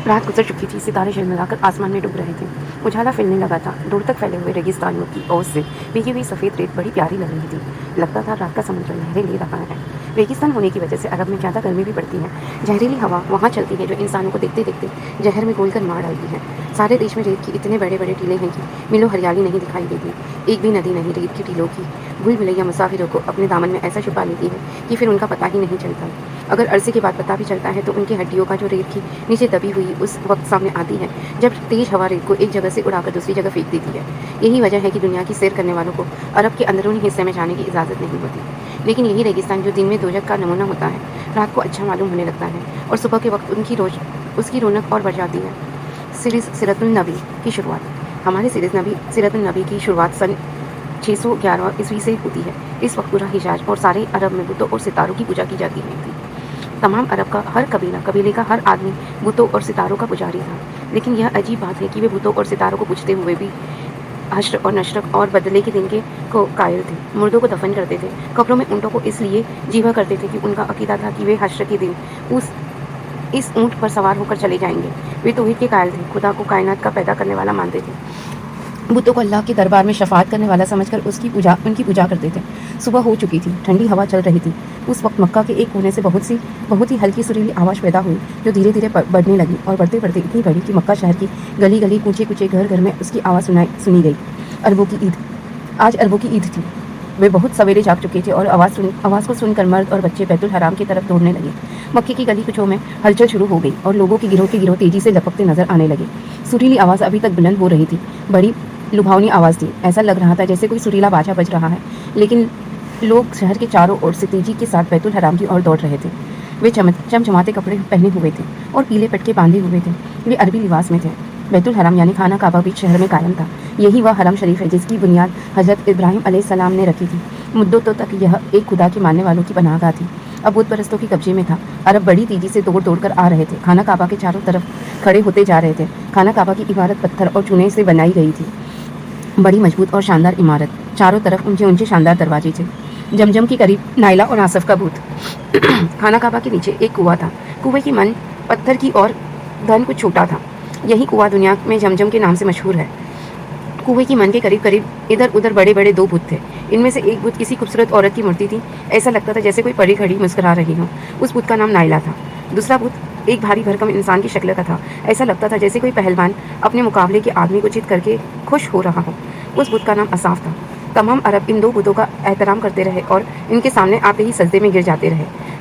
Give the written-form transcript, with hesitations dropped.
रात गुजर चुकी थी, सितारे झिलमिलाकर आसमान में डूब रहे थे। उजाला फैलने लगा था। दूर तक फैले हुए रेगिस्तानियों की ओर से भीगी हुई सफ़ेद रेत बड़ी प्यारी लग रही थी। लगता था रात का समुद्र लहरें ले रहा है। रेगिस्तान होने की वजह से अरब में ज़्यादा गर्मी भी पड़ती है। जहरीली हवा वहाँ चलती है जो इंसानों को देखते देखते जहर में घोल कर मार डालती है। सारे देश में रेत की इतने बड़े बड़े टीले हैं कि मिलो हरियाली नहीं दिखाई देती। एक भी नदी नहीं रेत की टीलों की। भूल भुलैया मुसाफिरों को अपने दामन में ऐसा छुपा लेती है कि फिर उनका पता ही नहीं चलता। अगर अरसे के बाद पता भी चलता है तो उनकी हड्डियों का जो रेत की नीचे दबी हुई उस वक्त सामने आती है जब तेज हवा रेत को एक जगह से उड़ाकर दूसरी जगह फेंक देती है। यही वजह है कि दुनिया की सैर करने वालों को अरब के अंदरूनी हिस्से में जाने की इजाज़त नहीं होती। लेकिन यही रेगिस्तान जो दिन में दोजख का नमूना होता है, रात को अच्छा मालूम होने लगता है और सुबह के वक्त उसकी रौनक और बढ़ जाती है। सीरतुन नबी की शुरुआत। हमारे सीरतुन नबी की शुरुआत सन 611 ईस्वी से होती है। इस वक्त पूरा हिजाज और सारे अरब में बुतों और सितारों की पूजा की जाती है। तमाम अरब का हर कबीले का हर आदमी बुतों और सितारों का पुजारी था। लेकिन यह अजीब बात है कि वे बुतों और सितारों को पूजते हुए भी हश्र और नशर और बदले के दिन के को कायल थे। मुर्दों को दफन करते थे। कब्रों में ऊँटों को इसलिए जीवा करते थे कि उनका अकीदा था कि वे हश्र के दिन इस ऊँट पर सवार होकर चले जाएंगे। वे तौहीद के कायल थे। खुदा को कायनात का पैदा करने वाला मानते थे। बुतों को अल्लाह के दरबार में शफाअत करने वाला समझकर उनकी पूजा करते थे। सुबह हो चुकी थी। ठंडी हवा चल रही थी। उस वक्त मक्का के एक कोने से बहुत ही हल्की सुरीली आवाज़ पैदा हुई जो धीरे धीरे बढ़ने लगी और बढ़ते बढ़ते इतनी बढ़ी कि मक्का शहर की गली गली कूचे कूचे घर घर में उसकी आवाज़ सुनी गई। अरबों की ईद। आज अरबों की ईद थी। वे बहुत सवेरे जाग चुके थे और आवाज़ को सुनकर मर्द और बच्चे बैतुल हराम की तरफ दौड़ने लगे। मक्के की गली कुचों में हलचल शुरू हो गई और लोगों के गिरोह तेजी से लपकते नजर आने लगे। सुरीली आवाज़ अभी तक बुलंद हो रही थी। बड़ी लुभावनी आवाज़ थी। ऐसा लग रहा था जैसे कोई सुरीला बाजा बज रहा है। लेकिन लोग शहर के चारों ओर से तेजी के साथ बैतुल हराम की ओर दौड़ रहे थे। वे चमचमाते कपड़े पहने हुए थे और पीले पटके बांधे हुए थे। वे अरबी लिबास में थे। बैतुल हराम यानी खाना काबा भी शहर में कायम था। यही वह हरम शरीफ है जिसकी बुनियाद हज़रत इब्राहिम अलैहिस्सलाम ने रखी थी। मुद्दतों तक यह एक खुदा के मानने वालों की पनाहगाह थी। अब बुत परस्तों के कब्जे में था। अरब बड़ी तेजी से दौड़ कर आ रहे थे। खाना काबा के चारों तरफ खड़े होते जा रहे थे। खाना काबा की इमारत पत्थर और चूने से बनाई गई थी। बड़ी मजबूत और शानदार इमारत। चारों तरफ ऊंचे ऊंचे शानदार दरवाजे थे। जमजम के करीब नाइला और आसफ का बूथ। खाना काबा के नीचे एक कुआं था। कुएं की मन पत्थर की और धन कुछ छोटा था। यही कुआं दुनिया में जमजम के नाम से मशहूर है। कुएं की मन के करीब करीब इधर उधर बड़े बड़े दो बुत थे। इनमें से एक बुत किसी खूबसूरत औरत की मूर्ति थी। ऐसा लगता था जैसे कोई परी खड़ी मुस्कुरा रही हो। उस बुत का नाम नाइला था। दूसरा बुत एक भारी भरकम इंसान की शक्ल का था। ऐसा लगता था जैसे कोई पहलवान अपने मुकाबले के आदमी को चित करके खुश हो रहा हो। उस बुत का नाम असाफ था। तमाम अरब इन दो बुतों का एहतराम करते रहे और इनके सामने आते ही सजदे में गिर जाते रहे।